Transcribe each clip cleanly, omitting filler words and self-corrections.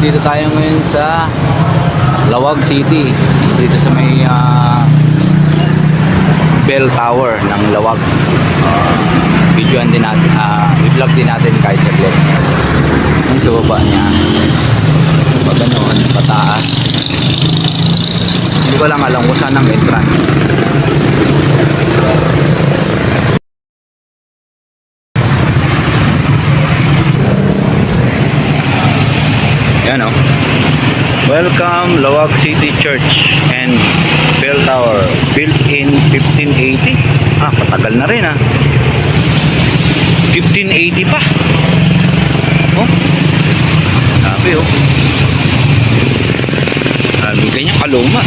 Dito tayo ngayon sa Lawag City, dito sa may bell tower ng Lawag. Videoan din natin, i-vlog din natin kahit saglit. Yung sa baba niya, pag ganoon, pataas. Hindi ko lang alam kung saan ang entrance. Yan o. Welcome Lawag City Church and Bell Tower, built in 1580. Patagal na rin 1580 pa. Oh, sabi sabi ganyan kaluma.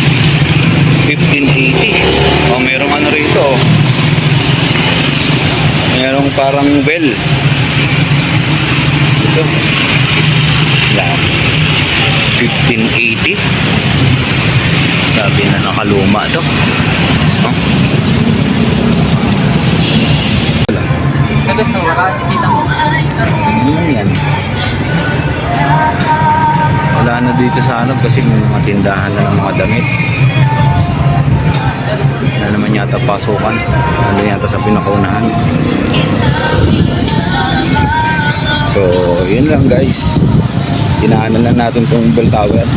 1580. Merong ano rito. Merong parang bell. Ito. Yan. 1580. Sabi na nakaluma to. Yan. Wala na dito sa hanap kasi may mga tindahan na ng mga damit. Na naman yata pasukan. Ano yata sa pinakaunahan. So, yun lang guys. Dinaanan lang natin itong bell tower.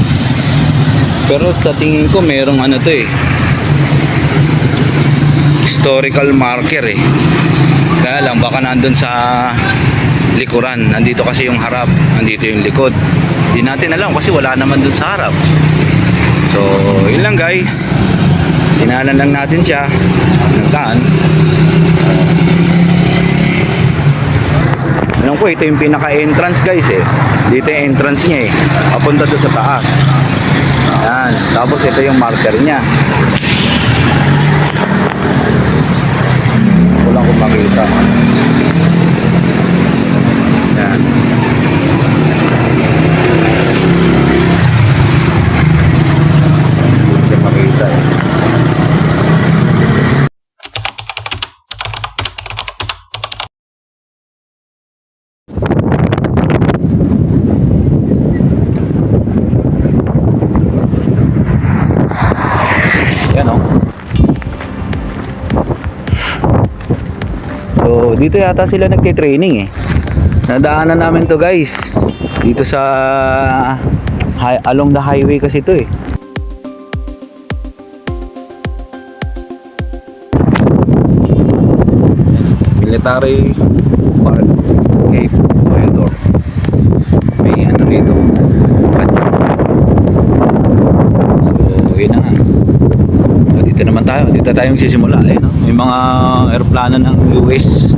Pero sa tingin ko merong ano to historical marker Kaya lang baka nandun sa likuran. Nandito kasi yung harap, nandito yung likod. Hindi natin alam kasi wala naman dun sa harap. So yun lang guys. Dinaanan lang natin siya. Nagdaan. Alam ko ito yung pinaka-entrance guys Dito yung entrance niya papunta doon sa taas. Yan. Tapos ito yung marker niya. Kulang kung makita. Yan. Hindi makita So dito yata sila nagte-training Nadaanan namin to guys. Dito sa along the highway kasi to Military Park Cape Corridor. May ano dito. So yun na nga. Dito naman tayo. Dito tayong sisimula no? May mga aeroplano ng US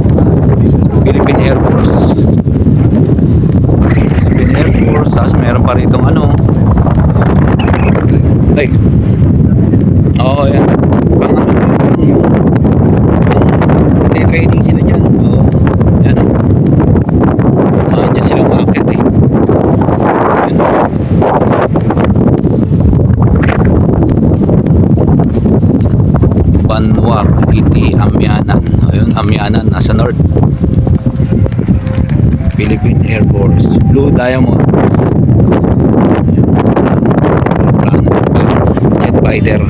Philippine Air Force. Philippine Air Force. Tapos meron pa rito ay yan. May training sila dyan. Yan dyan sila umakit yan. Banwar, Iti, Amyanan. Ayun, Amyanan, nasa north. Philippine Air Force, Blue Diamond. Jet fighter.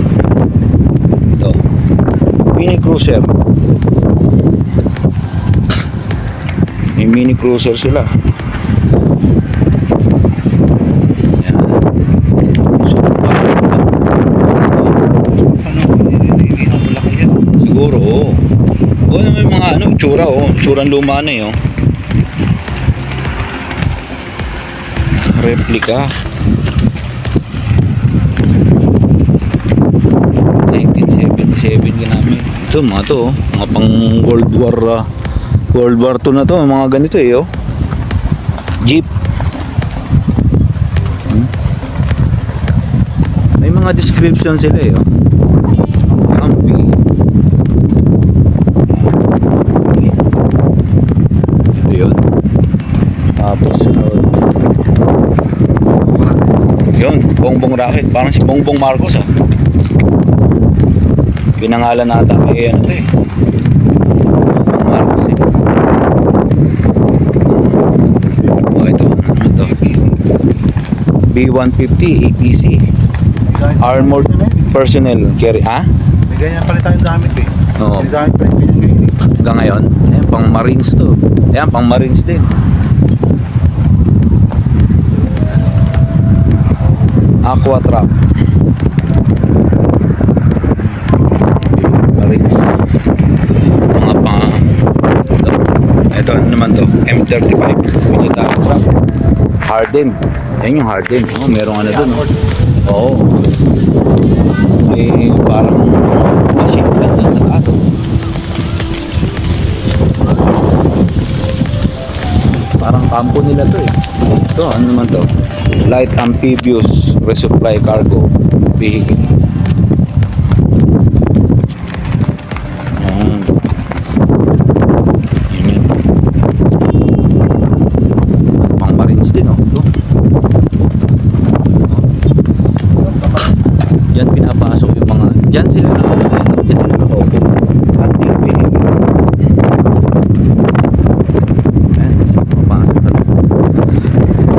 Ito. Mini cruiser. May mini cruiser sila. Siguro may mga itsura itsurang luma na replica 1977 ginamit ito mga pang World War II na to, mga ganito jeep. May mga description sila Ambi. Ito yun. Tapos yun, Bongbong Rocket. Parang si Bongbong Marcos pinangalan nata kay Bongbong Marcos ito B150 APC. Armored personnel carry. Ah? May ganyan pa rin tayong gamit eh. Oo. May gamit pa rin ganyan ngayon eh. Hanggang ngayon. Ayan, pang Marines to. Ayan, pang Marines din. Aqua truck. Marines. Mga pang... Ito, ano naman to? M35. Military truck. Harden. Yan yung Harden. Oh, merong ano dun. Oo. May parang machine gun dun sa ato. Parang kampo nila to eh. Ito, ano naman to? Light amphibious resupply cargo vehicle. Ayan. Yan yun. Pang Marines din oh. Ito. Yan pinapasok yung mga... Diyan sila nakaupo. Hunting vehicle.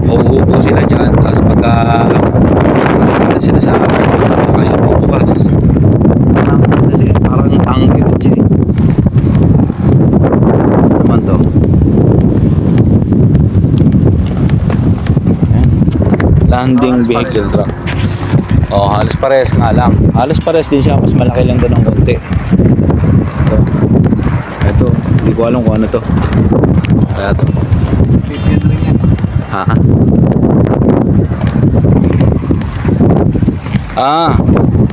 Uupo sila dyan, tapos pagka nakakita sila sa kaya bukas kasi parang tangke rin siya naman to. Ayan. Landing vehicle truck. Oh, halos pares nga lang, halos pares din siya, mas malaki lang doon ng konti. Ito, hindi ko alam kung ano to, kaya to Pipyan na rin yan.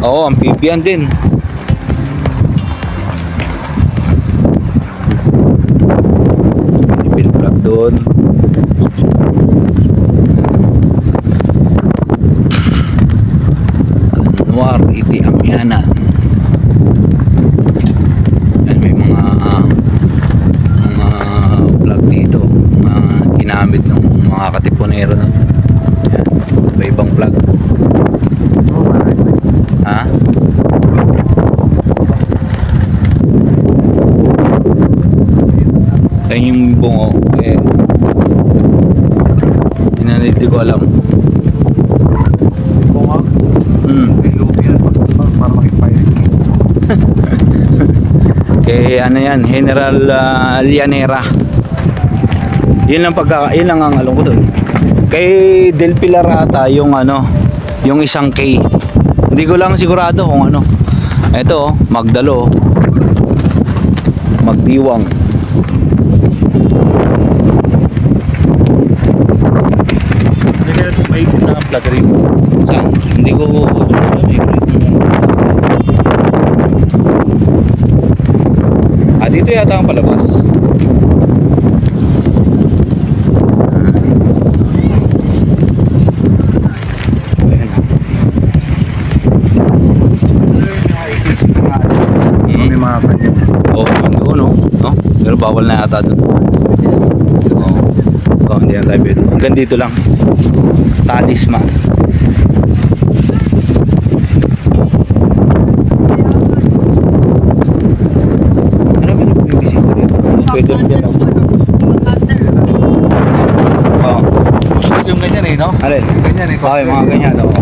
Oo, amphibian din. Build plug doon. Noir, iti amyanan. Yan, may mga plug dito, mga ginamit ng mga katipunero na. Yan, iba-ibang plug. Oo, marami. Ha? Yan yung bungo eh, hindi ko alam. Kung nga, Hmm. may loob yan. Para makipayag. Kay ano yan, General Llanera. Yun lang ang alam ko doon. Kay Del Pilar ata yung ano, yung isang K. Hindi ko lang sigurado kung ano. Ito, Magdalo. Magdiwang. Hindi kaya itong maitim na plug rin. Saan? Hindi ko dito yata ang palabas. May mga kanya. Oo, doon no? Pero bawal na yata doon. Oo, hindi na tayo pwede. Hanggang dito lang. Talisman. Ano ba yung bibisita dito? Pwede rin dyan ako. Oo. Yung ganyan eh, no? Alin? Ganyan eh. Okay, mga ganyan. Oo.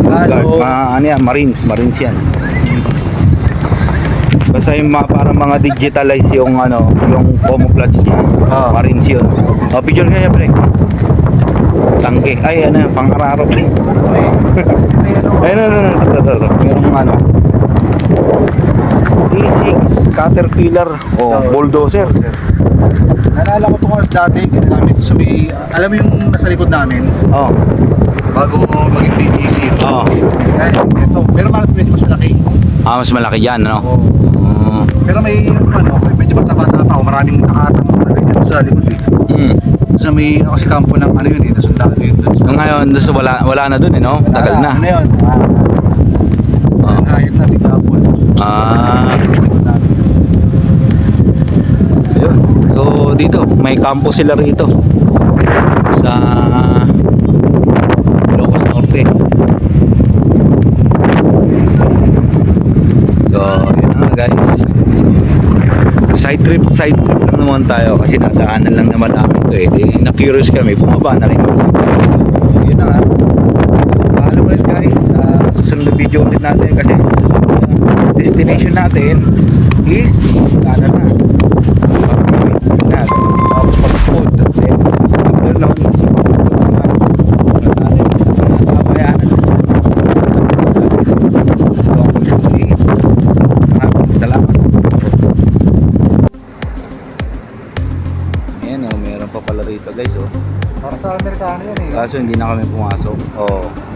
Halo. Ano yan? Marines yan. Basta yung para mga digitalize yung ano, yung camouflage niya. Marines yun. O, picture kaya pre. Tangke. Ay, ano, pang-araro pre. Ay, ano? Ayun, ito. Merong ano. D6 Caterpillar o bulldozer. Naalala ko ito ko dati, ginagamit sa may, alam mo yung nasa likod namin, Oh. bago maging PGC. Oh. Ay, ito. Pero medyo mas malaki. Mas malaki yan, ano? Oo. Oh. Pero may, medyo bata-bata pa ako, maraming nakatang na ganyan sa likod eh. Mm. Sa may, kasi kampo ng ano yun eh, nasundalo yun doon. So, ngayon, wala na dun, no? Tagal na. Ano yun? Oh. Ayun na, bigapon. Ayun. So, dito, may kampo sila rito. Sa Ilocos Norte. So, yun na guys. Side trip lang naman tayo kasi nadaanan lang naman namin ito eh. Na-curious kami, bumaba na rin kami sa yun na nga. So, paalam ulit guys. Sa susunod na video ulit natin kasi susunod na destination natin is ano na. Na, Tapos pag-food. then, after nun, salamat. Ayan oh, meron pa pala rito guys oh. Para sa Amerikano yan eh. Kaso hindi na kami pumasok. Oh.